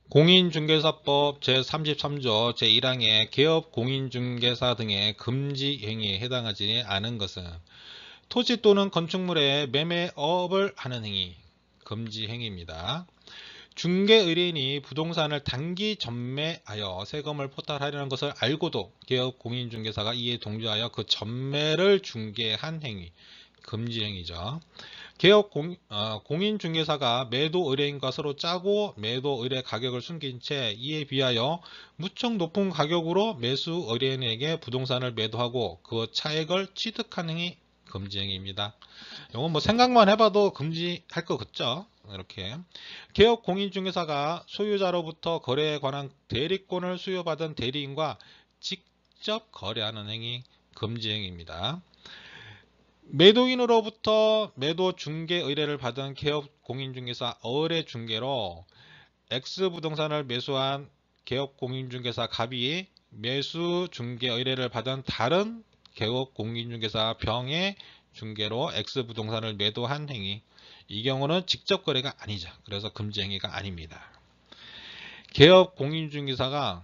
공인중개사법 제33조 제1항의 개업 공인중개사 등의 금지 행위에 해당하지 않은 것은 토지 또는 건축물의 매매업을 하는 행위, 금지 행위입니다. 중개 의뢰인이 부동산을 단기 전매하여 세금을 포탈하려는 것을 알고도 개업 공인중개사가 이에 동조하여 그 전매를 중개한 행위, 금지 행위죠. 개업 공인중개사가 매도 의뢰인과 서로 짜고 매도 의뢰 가격을 숨긴 채 이에 비하여 무척 높은 가격으로 매수 의뢰인에게 부동산을 매도하고 그 차액을 취득하는 행위, 금지 행위입니다. 이건 뭐 생각만 해봐도 금지할 것 같죠? 이렇게 개업 공인중개사가 소유자로부터 거래에 관한 대리권을 수여받은 대리인과 직접 거래하는 행위, 금지 행위입니다. 매도인으로부터 매도 중개 의뢰를 받은 개업 공인중개사 의뢰 중개로 X부동산을 매수한 개업 공인중개사 갑이 매수 중개 의뢰를 받은 다른 개업 공인중개사 병의 중개로 X부동산을 매도한 행위, 이 경우는 직접 거래가 아니죠. 그래서 금지 행위가 아닙니다. 개업 공인중개사가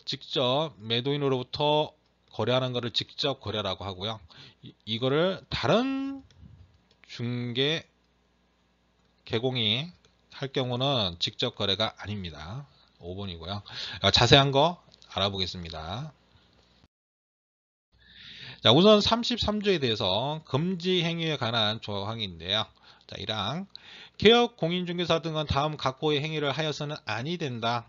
직접 매도인으로부터 거래하는 것을 직접 거래라고 하고요. 이거를 다른 중개 개공이 할 경우는 직접 거래가 아닙니다. 5번이고요. 자세한 거 알아보겠습니다. 자, 우선 33조에 대해서 금지 행위에 관한 조항인데요. 자, 1항 개업 공인중개사 등은 다음 각호의 행위를 하여서는 아니 된다.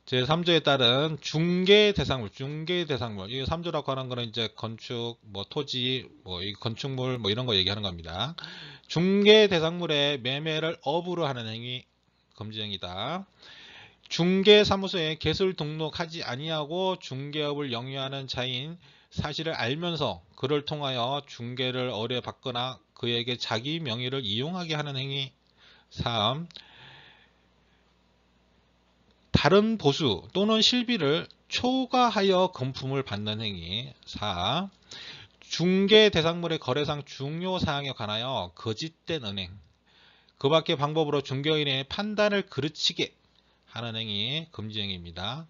제3조에 따른 중개 대상물, 이 3조라고 하는 거는 이제 건축, 뭐 토지, 뭐 이 건축물, 뭐 이런 거 얘기하는 겁니다. 중개 대상물의 매매를 업으로 하는 행위, 금지 행위다. 중개사무소에 개설 등록하지 아니하고 중개업을 영위하는 자인 사실을 알면서 그를 통하여 중개를 의뢰받거나 그에게 자기 명의를 이용하게 하는 행위. 3. 다른 보수 또는 실비를 초과하여 금품을 받는 행위. 4. 중개 대상물의 거래상 중요 사항에 관하여 거짓된 은행, 그 밖의 방법으로 중개인의 판단을 그르치게 하는 행위, 금지 행위입니다.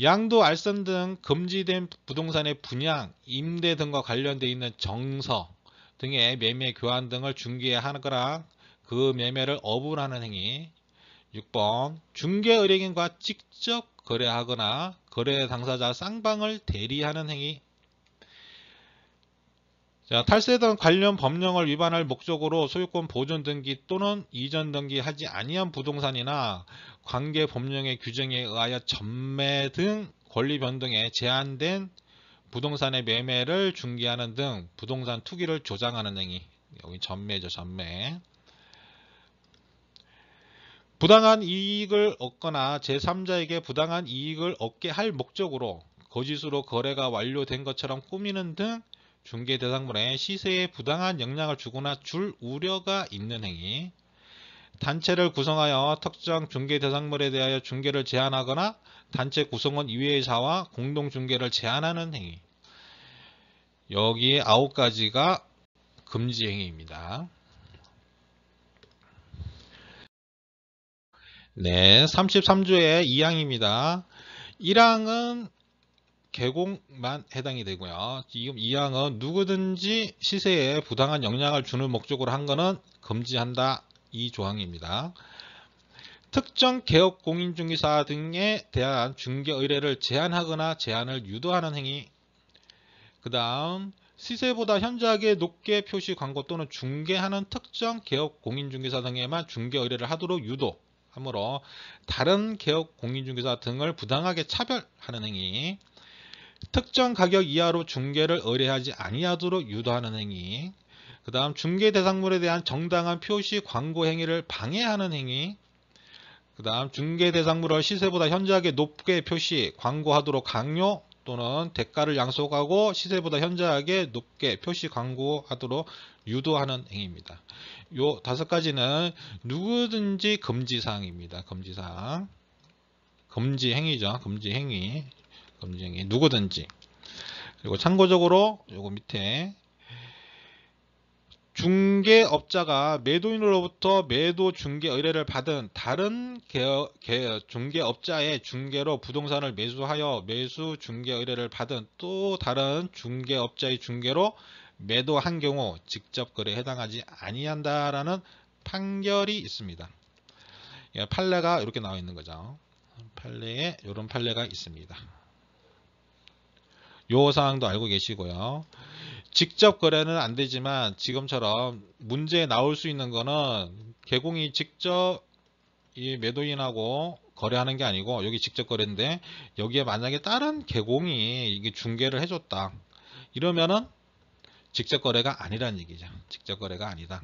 양도, 알선 등 금지된 부동산의 분양, 임대 등과 관련되어 있는 정서 등의 매매, 교환 등을 중개하거나 그 매매를 어불하는 행위. 6번 중개 의뢰인과 직접 거래하거나 거래 당사자 쌍방을 대리하는 행위. 자, 탈세 등 관련 법령을 위반할 목적으로 소유권 보존 등기 또는 이전 등기하지 아니한 부동산이나 관계 법령의 규정에 의하여 전매 등 권리 변동에 제한된 부동산의 매매를 중개하는 등 부동산 투기를 조장하는 행위. 여기 전매죠, 전매. 부당한 이익을 얻거나 제3자에게 부당한 이익을 얻게 할 목적으로 거짓으로 거래가 완료된 것처럼 꾸미는 등 중개 대상물의 시세에 부당한 영향을 주거나 줄 우려가 있는 행위. 단체를 구성하여 특정 중개 대상물에 대하여 중개를 제한하거나 단체 구성원 이외의 자와 공동 중개를 제한하는 행위. 여기 9가지가 금지 행위입니다. 네, 33조의 2항입니다. 1항은 개공만 해당이 되고요. 지금 2항은 누구든지 시세에 부당한 영향을 주는 목적으로 한 거는 금지한다. 이 조항입니다. 특정 개업 공인중개사 등에 대한 중개 의뢰를 제한하거나 제한을 유도하는 행위. 그 다음 시세보다 현저하게 높게 표시 광고 또는 중개하는 특정 개업 공인중개사 등에만 중개 의뢰를 하도록 유도하므로 다른 개업 공인중개사 등을 부당하게 차별하는 행위. 특정 가격 이하로 중개를 의뢰하지 아니하도록 유도하는 행위. 그 다음 중개 대상물에 대한 정당한 표시 광고 행위를 방해하는 행위. 그 다음 중개 대상물을 시세보다 현저하게 높게 표시 광고하도록 강요 또는 대가를 양속하고 시세보다 현저하게 높게 표시 광고하도록 유도하는 행위입니다. 요 5가지는 누구든지 금지사항입니다. 금지사항. 금지 행위죠. 금지 행위. 금지 행위. 누구든지. 그리고 참고적으로 요거 밑에 중개업자가 매도인으로부터 매도 중개 의뢰를 받은 다른 중개업자의 중개로 부동산을 매수하여 매수 중개 의뢰를 받은 또 다른 중개업자의 중개로 매도한 경우 직접 거래에 해당하지 아니한다라는 판결이 있습니다. 판례가 이렇게 나와 있는 거죠. 판례에 이런 판례가 있습니다. 요 사항도 알고 계시고요. 직접 거래는 안 되지만 지금처럼 문제에 나올 수 있는 거는 개공이 직접 이 매도인하고 거래하는 게 아니고 여기 직접 거래인데 여기에 만약에 다른 개공이 이게 중개를 해줬다. 이러면은 직접 거래가 아니란 얘기죠. 직접 거래가 아니다.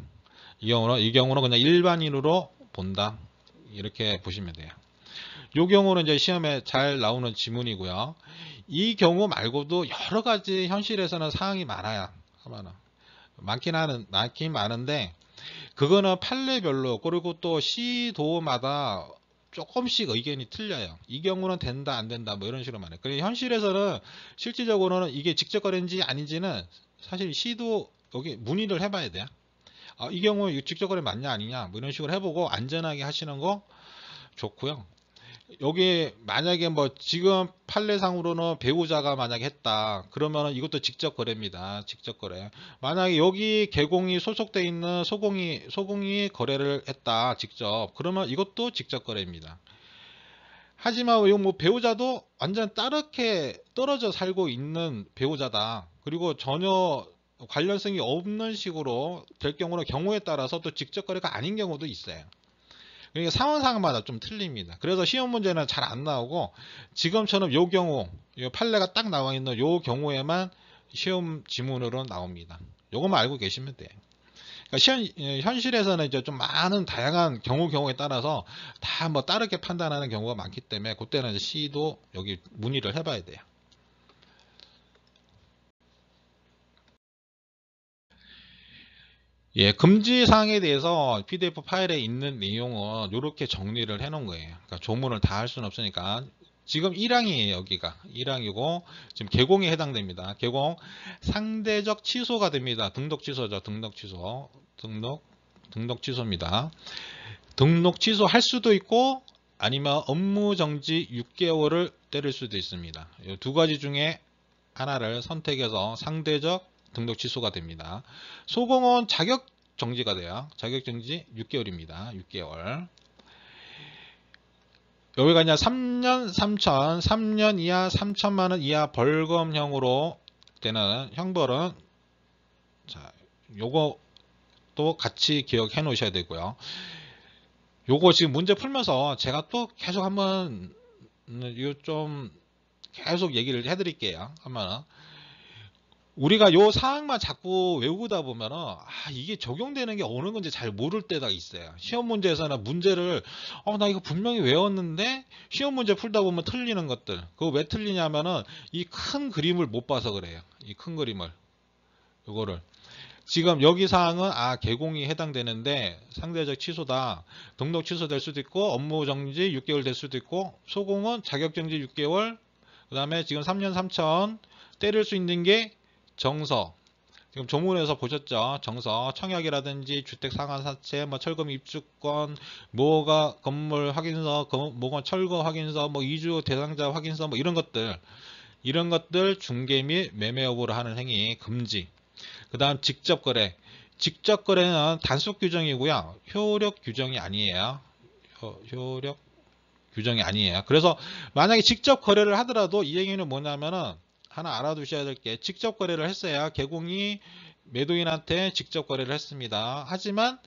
이 경우는 그냥 일반인으로 본다. 이렇게 보시면 돼요. 이 경우는 이제 시험에 잘 나오는 지문이고요. 이 경우 말고도 여러 가지 현실에서는 사항이 많아요. 많긴 많은데 그거는 판례별로 그리고 또 시도마다 조금씩 의견이 틀려요. 이 경우는 된다 안 된다 뭐 이런 식으로 말해요. 그래서 현실에서는 실질적으로는 이게 직접 거래인지 아닌지는 사실 시도 여기 문의를 해봐야 돼요. 이 경우 직접 거래 맞냐 아니냐 뭐 이런 식으로 해보고 안전하게 하시는 거 좋고요. 여기 만약에 뭐 지금 판례상으로는 배우자가 만약에 했다 그러면은 이것도 직접 거래입니다. 직접 거래. 만약에 여기 개공이 소속돼 있는 소공이 거래를 했다 직접 그러면 이것도 직접 거래입니다. 하지만 뭐 배우자도 완전 따르게 떨어져 살고 있는 배우자다. 그리고 전혀 관련성이 없는 식으로 될 경우는 경우에 따라서 또 직접 거래가 아닌 경우도 있어요. 그러니까 상황마다 좀 틀립니다. 그래서 시험 문제는 잘 안 나오고 지금처럼 요 경우 요 판례가 딱 나와 있는 요 경우에만 시험 지문으로 나옵니다. 요것만 알고 계시면 돼요. 그러니까 현실에서는 이제 좀 많은 다양한 경우에 따라서 다 뭐 다르게 판단하는 경우가 많기 때문에 그때는 이제 시도 여기 문의를 해봐야 돼요. 금지 사항에 대해서 PDF 파일에 있는 내용은 이렇게 정리를 해 놓은 거예요. 그러니까 조문을 다 할 수는 없으니까 지금 1항이에요. 여기가 1항이고 지금 개공에 해당됩니다. 개공 상대적 취소가 됩니다. 등록 취소죠. 등록 취소입니다. 등록 취소할 수도 있고 아니면 업무 정지 6개월을 때릴 수도 있습니다. 이 두 가지 중에 하나를 선택해서 상대적 등록 취소가 됩니다. 소공은 자격 정지가 돼요. 자격 정지 6개월입니다. 6개월. 여기가 이제 3년 3천, 3년 이하 3천만 원 이하 벌금형으로 되는 형벌은 자, 요것도 같이 기억해 놓으셔야 되고요. 요거 지금 문제 풀면서 제가 또 계속 한번 좀 계속 얘기를 해 드릴게요. 한번 우리가 요 사항만 자꾸 외우다 보면은 이게 적용되는 게 어느 건지 잘 모를 때가 있어요. 시험 문제에서는 문제를 나 이거 분명히 외웠는데 시험 문제 풀다 보면 틀리는 것들. 그거 왜 틀리냐면은 이 큰 그림을 못 봐서 그래요. 이 큰 그림을. 요거를 지금 여기 사항은 개공이 해당되는데 상대적 취소다. 등록 취소될 수도 있고 업무 정지 6개월 될 수도 있고 소공은 자격 정지 6개월. 그다음에 지금 3년 3천 때릴 수 있는 게 정서. 지금 조문에서 보셨죠? 정서, 청약이라든지 주택 상환 사채, 뭐 철거 입주권, 뭐가 건물 확인서, 뭐가 철거 확인서, 뭐 이주 대상자 확인서, 뭐 이런 것들 중개 및 매매 여부를 하는 행위 금지. 그다음 직접 거래. 직접 거래는 단속 규정이고요. 효력 규정이 아니에요. 효력 규정이 아니에요. 그래서 만약에 직접 거래를 하더라도 이 행위는 뭐냐면은 하나 알아두셔야 될 게 직접 거래를 했어요. 개공이 매도인한테 직접 거래를 했습니다. 하지만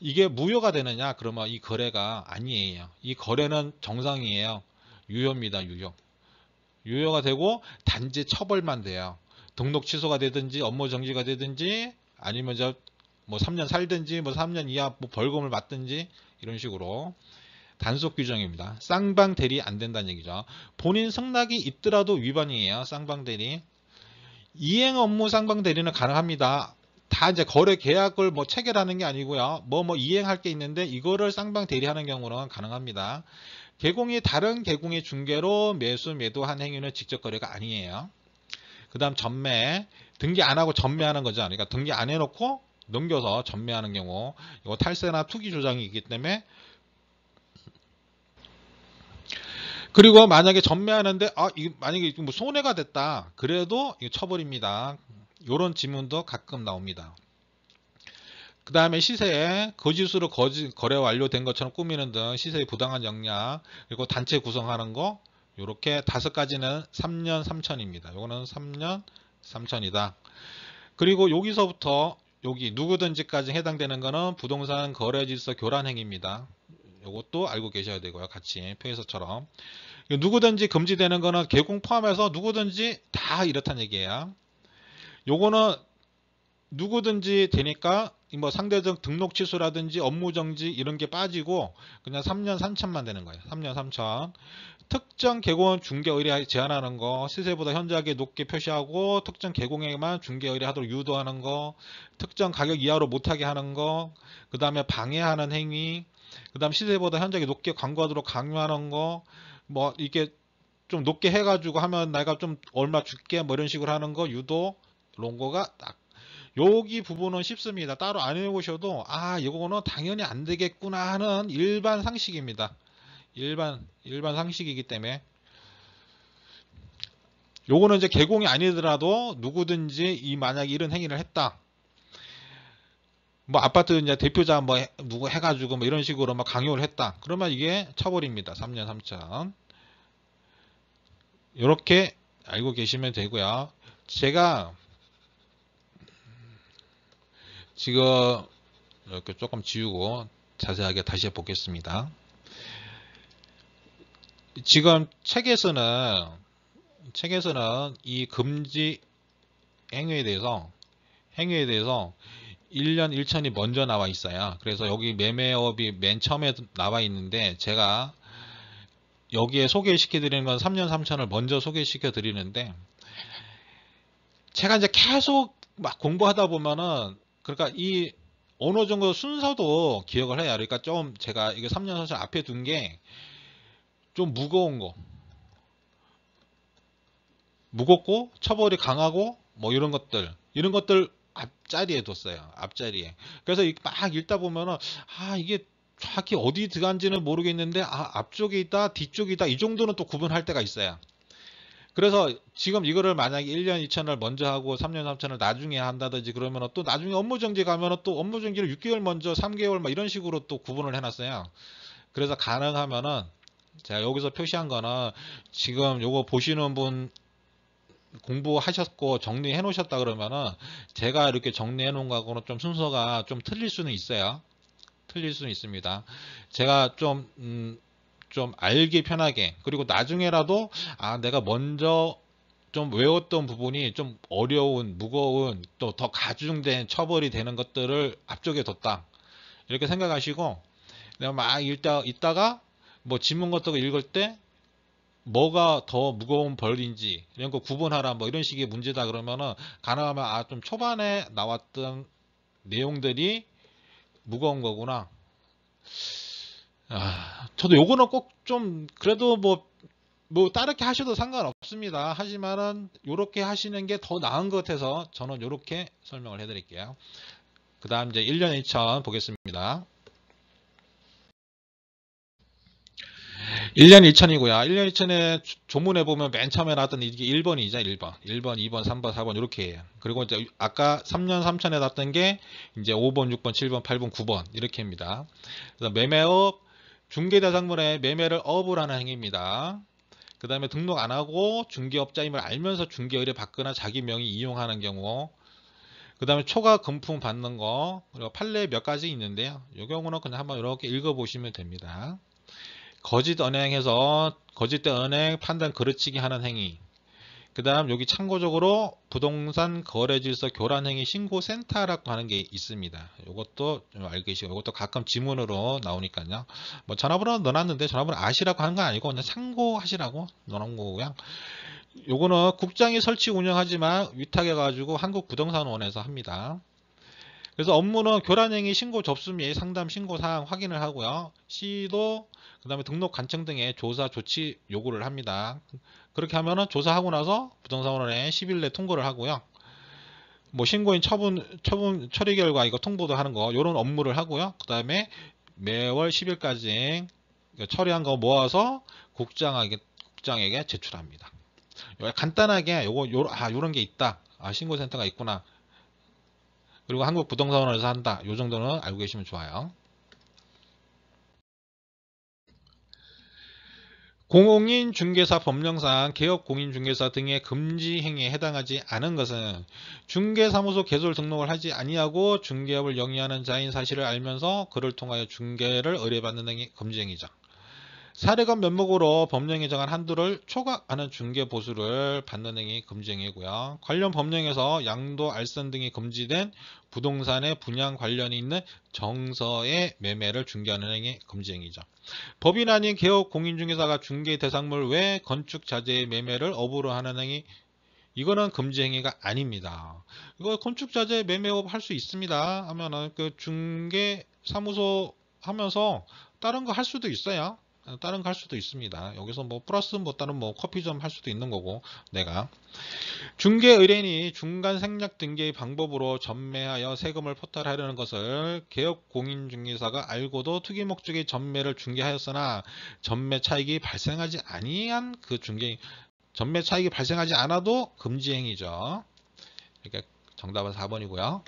이게 무효가 되느냐? 그러면 이 거래가 아니에요. 이 거래는 정상이에요. 유효입니다. 유효가 되고 단지 처벌만 돼요. 등록 취소가 되든지 업무 정지가 되든지 아니면 뭐 3년 살든지 뭐 3년 이하 뭐 벌금을 맞든지 이런 식으로 단속 규정입니다. 쌍방 대리 안 된다는 얘기죠. 본인 승낙이 있더라도 위반이에요. 쌍방 대리. 이행 업무 쌍방 대리는 가능합니다. 다 이제 거래 계약을 뭐 체결하는 게 아니고요. 뭐 이행할 게 있는데 이거를 쌍방 대리하는 경우는 가능합니다. 개공이 다른 개공의 중개로 매도한 행위는 직접 거래가 아니에요. 그 다음 전매. 등기 안 하고 전매하는 거죠. 그러니까 등기 안 해놓고 넘겨서 전매하는 경우, 이거 탈세나 투기 조장이 있기 때문에. 그리고 만약에 전매하는데 만약에 뭐 손해가 됐다 그래도 이거 처벌입니다. 이런 지문도 가끔 나옵니다. 그 다음에 시세에 거짓으로 거래 완료된 것처럼 꾸미는 등 시세의 부당한 영향, 그리고 단체 구성하는 거, 요렇게 5가지는 3년 3천입니다. 요거는 3년 3천이다. 그리고 여기서부터 여기 누구든지까지 해당되는 거는 부동산 거래 질서 교란 행위입니다. 요것도 알고 계셔야 되고요. 같이 표에서처럼 누구든지 금지되는 거는 개공 포함해서 누구든지 다 이렇다는 얘기예요. 요거는 누구든지 되니까 뭐 상대적 등록 취소라든지 업무 정지 이런 게 빠지고 그냥 3년 3천만 되는 거예요. 3년 3천. 특정 개공 중개 의뢰 제한하는 거, 시세보다 현저하게 높게 표시하고 특정 개공에만 중개 의뢰하도록 유도하는 거, 특정 가격 이하로 못하게 하는 거, 그 다음에 방해하는 행위, 그 다음 시세보다 현저하게 높게 광고하도록 강요하는 거, 뭐 이게 좀 높게 해가지고 하면 내가 좀 얼마 줄게 뭐 이런 식으로 하는 거 유도, 이런 거가 딱 여기 부분은 쉽습니다. 따로 안 해보셔도 이거는 당연히 안 되겠구나 하는 일반 상식입니다. 일반 상식이기 때문에 요거는 이제 개공이 아니더라도 누구든지 만약에 이런 행위를 했다. 뭐 아파트 이제 대표자 뭐 누구 해가지고 뭐 이런 식으로 막 강요를 했다. 그러면 이게 처벌입니다. 3년 3천. 이렇게 알고 계시면 되고요. 제가 지금 이렇게 조금 지우고 자세하게 다시 해보겠습니다. 지금 책에서는 이 금지 행위에 대해서 1년 1천이 먼저 나와 있어요. 그래서 여기 매매업이 맨 처음에 나와 있는데 제가 여기에 소개시켜 드리는 건 3년 3천을 먼저 소개시켜 드리는데 제가 이제 계속 막 공부하다 보면은 그러니까 이 어느 정도 순서도 기억을 해요. 그러니까 좀 제가 이게 3년 3천 앞에 둔 게 좀 무겁고 처벌이 강하고 뭐 이런 것들 앞자리에 뒀어요. 앞자리에. 그래서 막 읽다 보면은 이게 정확히 어디 들어간지는 모르겠는데 앞쪽에 있다 뒤쪽이다 이 정도는 또 구분할 때가 있어요. 그래서 지금 이거를 만약에 1년 2천을 먼저 하고 3년 3천을 나중에 한다든지 그러면 또 나중에 업무정지 가면은 또 업무정지를 6개월 먼저 3개월 막 이런 식으로 또 구분을 해놨어요. 그래서 가능하면은 제가 여기서 표시한 거는 지금 요거 보시는 분 공부하셨고 정리해 놓으셨다 그러면은 제가 이렇게 정리해 놓은 거하고는 좀 순서가 좀 틀릴 수는 있어요. 틀릴 수는 있습니다. 제가 좀 알기 편하게 그리고 나중에라도 내가 먼저 좀 외웠던 부분이 좀 어려운 무거운 또 더 가중된 처벌이 되는 것들을 앞쪽에 뒀다 이렇게 생각하시고 내가 막 읽다가 뭐 지문 같은 거 읽을 때 뭐가 더 무거운 벌인지 이런 거 구분하라 뭐 이런 식의 문제다 그러면은 가능하면 좀 초반에 나왔던 내용들이 무거운 거구나. 저도 요거는 꼭 좀 그래도 뭐 다르게 하셔도 상관없습니다. 하지만은 요렇게 하시는 게 더 나은 것 같아서 저는 요렇게 설명을 해 드릴게요. 그 다음 이제 1년 2천 보겠습니다. 1년 2천이고요. 1년 2천에 조문에 보면 맨 처음에 나왔던 이게 1번이죠. 1번, 2번, 3번, 4번 이렇게 해요. 그리고 이제 아까 3년 3천에 나왔던 게 이제 5번, 6번, 7번, 8번, 9번 이렇게 합니다. 그래서 매매업, 중개대상물의 매매를 업을 하는 행위입니다. 그 다음에 등록 안 하고 중개업자임을 알면서 중개 의뢰 받거나 자기 명의 이용하는 경우, 그 다음에 초과 금품 받는 거, 그리고 판례 몇 가지 있는데요. 이 경우는 그냥 한번 이렇게 읽어보시면 됩니다. 거짓 언행해서 거짓된 언행 판단 그르치기 하는 행위. 그 다음 여기 참고적으로 부동산 거래질서 교란행위 신고센터라고 하는 게 있습니다. 이것도 좀 알고 계시고 이것도 가끔 지문으로 나오니까요. 뭐 전화번호 넣어놨는데 전화번호 아시라고 하는 건 아니고 그냥 참고하시라고 넣어놓은 거고요. 요거는 국장이 설치 운영하지만 위탁해가지고 한국부동산원에서 합니다. 그래서 업무는 교란행위 신고 접수 및 상담 신고 사항 확인을 하고요. 시도 그 다음에 등록 관청 등의 조사 조치 요구를 합니다. 그렇게 하면은 조사하고 나서 부동산원에 10일 내 통고를 하고요. 뭐 신고인 처분 처리 결과 이거 통보도 하는 거 요런 업무를 하고요. 그 다음에 매월 10일까지 처리한 거 모아서 국장에게 제출합니다. 간단하게 요런 게 있다. 신고센터가 있구나. 그리고 한국부동산원에서 한다. 요 정도는 알고 계시면 좋아요. 공인중개사 법령상 개업공인중개사 등의 금지 행위에 해당하지 않은 것은 중개사무소 개설 등록을 하지 아니하고 중개업을 영위하는 자인 사실을 알면서 그를 통하여 중개를 의뢰받는 행위 금지행위죠. 사례건 면목으로 법령에 정한 한도를 초과하는 중개보수를 받는 행위 금지행위고요. 관련 법령에서 양도, 알선 등이 금지된 부동산의 분양 관련이 있는 정서의 매매를 중개하는 행위 금지행위죠. 법인 아닌 개업 공인중개사가 중개 대상물 외 건축 자재의 매매를 업으로 하는 행위, 이거는 금지 행위가 아닙니다. 이거 건축 자재 매매업 할 수 있습니다. 하면은 그 중개 사무소 하면서 다른 거 할 수도 있어요. 다른 거 할 수도 있습니다. 여기서 뭐 플러스 뭐 다른 뭐 커피점 할 수도 있는 거고. 내가 중개 의뢰인이 중간 생략 등기의 방법으로 전매하여 세금을 포탈하려는 것을 개업 공인중개사가 알고도 투기 목적의 전매를 중개하였으나 전매 차익이 발생하지 아니한 그 전매 차익이 발생하지 않아도 금지 행위죠. 그러니까 정답은 4번이고요.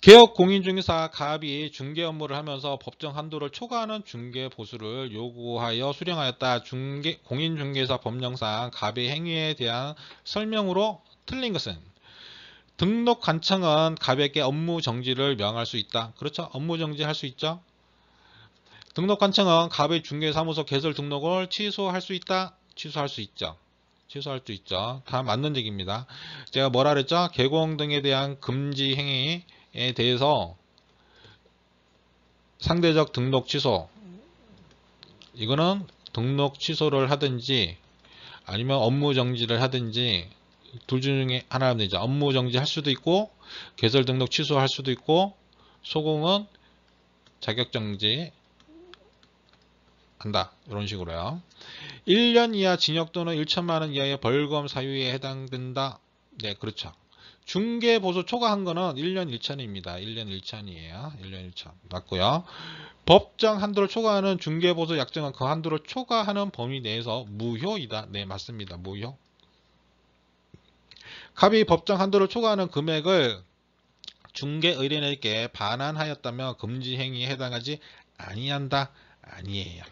개업 공인중개사 가압이 중개 업무를 하면서 법정 한도를 초과하는 중개 보수를 요구하여 수령하였다. 공인중개사 법령상 가압의 행위에 대한 설명으로 틀린 것은 등록 관청은 가압에게 업무 정지를 명할 수 있다. 그렇죠? 업무 정지할 수 있죠. 등록 관청은 가압의 중개사무소 개설 등록을 취소할 수 있다. 취소할 수 있죠. 취소할 수 있죠. 다 맞는 얘기입니다. 제가 뭐라 그랬죠? 개공 등에 대한 금지 행위에 대해서 상대적 등록 취소, 이거는 등록 취소를 하든지 아니면 업무 정지를 하든지 둘 중에 하나 하면 되죠. 업무 정지할 수도 있고 개설 등록 취소할 수도 있고 소공은 자격 정지 한다. 이런 식으로요. 1년 이하 징역 또는 1천만 원 이하의 벌금 사유에 해당된다. 네, 그렇죠. 중개 보수 초과한 거는 1년 1천입니다. 1년 1천이에요. 1년 1천. 맞고요. 법정 한도를 초과하는 중개 보수 약정은 그 한도를 초과하는 범위 내에서 무효이다. 네, 맞습니다. 무효. 갑이 법정 한도를 초과하는 금액을 중개 의뢰인에게 반환하였다면 금지 행위에 해당하지 아니한다. 아니에요.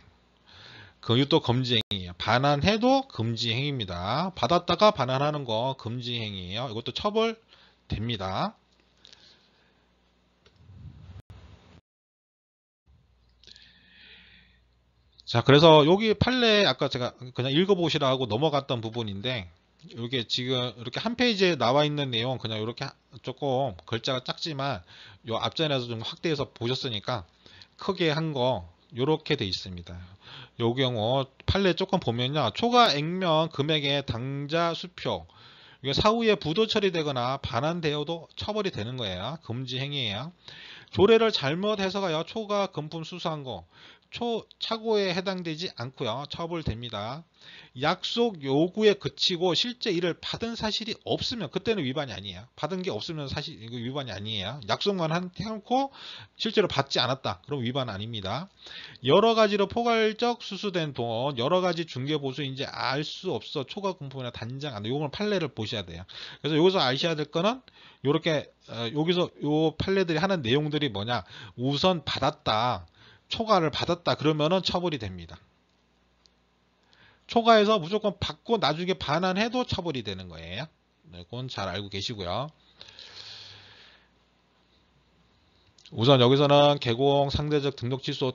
그것도 금지 행위예요. 반환해도 금지 행위입니다. 받았다가 반환하는 거 금지 행위예요. 이것도 처벌됩니다. 자, 그래서 여기 판례 아까 제가 그냥 읽어보시라 하고 넘어갔던 부분인데 이게 지금 이렇게 한 페이지에 나와 있는 내용 그냥 이렇게 조금 글자가 작지만 요 앞전에서 좀 확대해서 보셨으니까 크게 한 거 이렇게 돼 있습니다. 요 경우 판례 조금 보면요. 초과 액면 금액의 당좌 수표 이게 사후에 부도 처리되거나 반환되어도 처벌이 되는 거예요. 금지 행위예요. 조례를 잘못 해석하여 초과 금품 수수한 거 차고에 해당되지 않고요. 처벌됩니다. 약속 요구에 그치고 실제 이를 받은 사실이 없으면 그때는 위반이 아니에요. 받은 게 없으면 사실 이거 위반이 아니에요. 약속만 해놓고 실제로 받지 않았다. 그럼 위반 아닙니다. 여러 가지로 포괄적 수수된 돈, 여러 가지 중개보수인지 알 수 없어 초과 금품이나 단장 안 돼. 요걸 판례를 보셔야 돼요. 그래서 여기서 아셔야 될 거는 요렇게 여기서 요 판례들이 하는 내용들이 뭐냐? 우선 받았다. 초과를 받았다. 그러면은 처벌이 됩니다. 초과해서 무조건 받고 나중에 반환해도 처벌이 되는 거예요. 네, 그건 잘 알고 계시고요. 우선 여기서는 개공, 상대적 등록 취소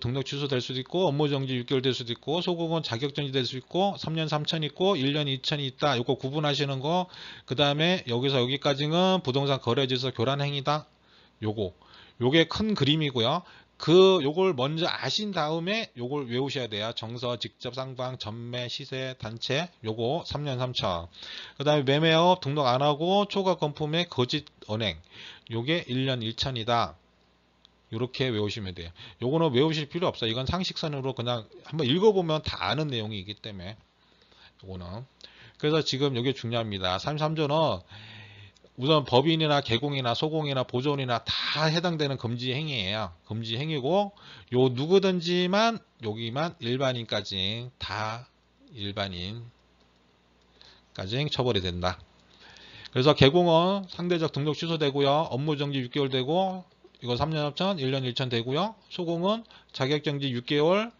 될 수도 있고 업무 정지 6개월 될 수도 있고 소공은 자격 정지 될 수 있고 3년 3천 있고 1년 2천이 있다. 이거 구분하시는 거. 그 다음에 여기서 여기까지는 부동산 거래지서 교란 행위다. 요게 큰 그림이고요. 요걸 먼저 아신 다음에 요걸 외우셔야 돼요. 정서, 직접 상방, 전매, 시세, 단체 요거 3년 3천. 그 다음에 매매업 등록 안 하고 초과 건품의 거짓 언행 요게 1년 1천이다. 이렇게 외우시면 돼요. 요거는 외우실 필요 없어요. 이건 상식선으로 그냥 한번 읽어보면 다 아는 내용이기 때문에 요거는. 그래서 지금 이게 중요합니다. 33조는 우선 법인이나 개공이나 소공이나 보존이나 다 해당되는 금지 행위예요. 금지 행위고 요 누구든지만 여기만 일반인까지 다 일반인까지 처벌이 된다. 그래서 개공은 상대적 등록 취소되고요. 업무정지 6개월 되고 이거 3년 합천 1년 1천 되고요. 소공은 자격정지 6개월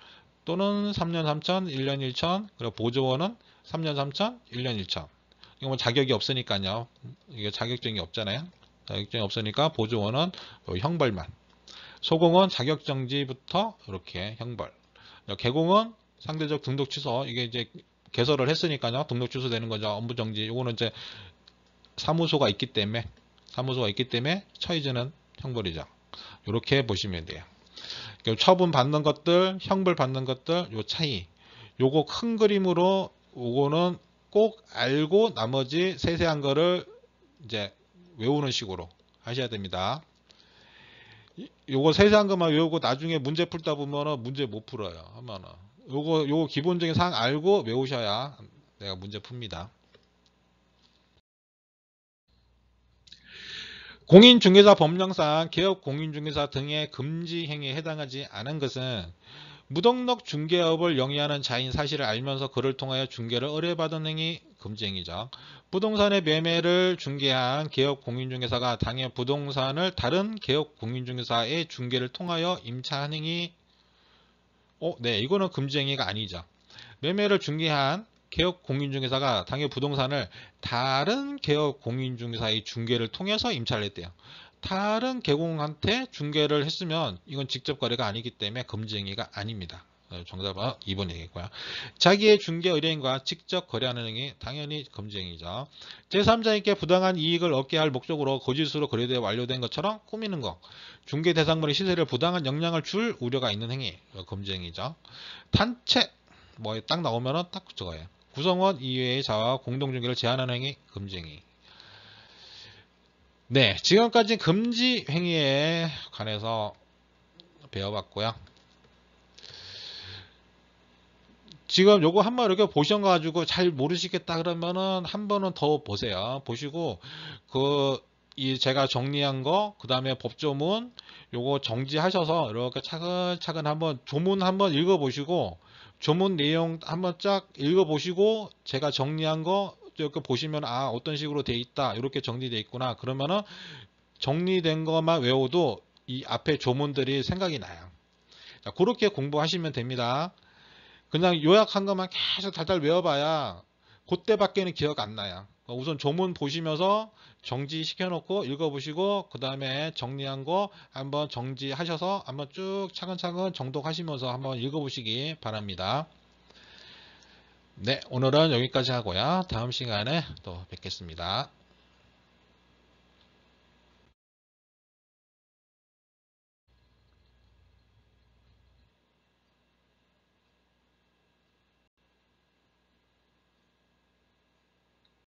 또는 3년 3천 1년 1천 그리고 보조원은 3년 3천 1년 1천. 이거 뭐 자격이 없으니까요. 이게 자격증이 없잖아요. 자격증이 없으니까 보조원은 형벌만. 소공은 자격정지부터 이렇게 형벌. 개공은 상대적 등록 취소. 이게 이제 개설을 했으니까요. 등록 취소되는 거죠. 업무정지. 이거는 이제 사무소가 있기 때문에 처해지는 형벌이죠. 이렇게 보시면 돼요. 처분 받는 것들, 형벌 받는 것들, 요 차이. 요거 큰 그림으로 요거는 꼭 알고 나머지 세세한 거를 이제 외우는 식으로 하셔야 됩니다. 요거 세세한 것만 외우고 나중에 문제 풀다 보면은 문제 못 풀어요. 하면은 요거 기본적인 사항 알고 외우셔야 내가 문제 풉니다. 공인중개사 법령상 개업 공인중개사 등의 금지 행위에 해당하지 않은 것은 무등록 중개업을 영위하는 자인 사실을 알면서 그를 통하여 중개를 의뢰받은 행위 금지 행위죠. 부동산의 매매를 중개한 개업 공인중개사가 당해 부동산을 다른 개업 공인중개사의 중개를 통하여 임차한 행위. 네, 이거는 금지 행위가 아니죠. 매매를 중개한 개업 공인중개사가 당해 부동산을 다른 개업 공인중개사의 중개를 통해서 임차를 했대요. 다른 개공한테 중개를 했으면 이건 직접 거래가 아니기 때문에 금지 행위가 아닙니다. 정답은 2번이겠고요. 자기의 중개 의뢰인과 직접 거래하는 행위 당연히 금지 행위죠. 제3자에게 부당한 이익을 얻게 할 목적으로 거짓으로 거래되어 완료된 것처럼 꾸미는 것. 중개 대상물의 시세를 부당한 영향을 줄 우려가 있는 행위 금지 행위죠. 단체 뭐 딱 나오면은 딱 저거예요. 구성원 이외의 자와 공동중개를 제한하는 행위 금지 행위. 네, 지금까지 금지 행위에 관해서 배워봤고요. 지금 요거 한번 이렇게 보셔가지고 잘 모르시겠다 그러면은 한 번은 더 보세요. 보시고 제가 정리한 거, 그 다음에 법조문 요거 정지하셔서 이렇게 차근차근 한번 조문 한번 읽어보시고 조문 내용 한번 쫙 읽어보시고 제가 정리한 거 이렇게 보시면 어떤 식으로 돼 있다 이렇게 정리돼 있구나 그러면은 정리된 것만 외워도 이 앞에 조문들이 생각이 나요. 자, 그렇게 공부하시면 됩니다. 그냥 요약한 것만 계속 달달 외워봐야 그때밖에는 기억 안 나요. 우선 조문 보시면서 정지시켜 놓고 읽어보시고 그 다음에 정리한 거 한번 정지하셔서 한번 쭉 차근차근 정독하시면서 한번 읽어보시기 바랍니다. 네, 오늘은 여기까지 하고요. 다음 시간에 또 뵙겠습니다.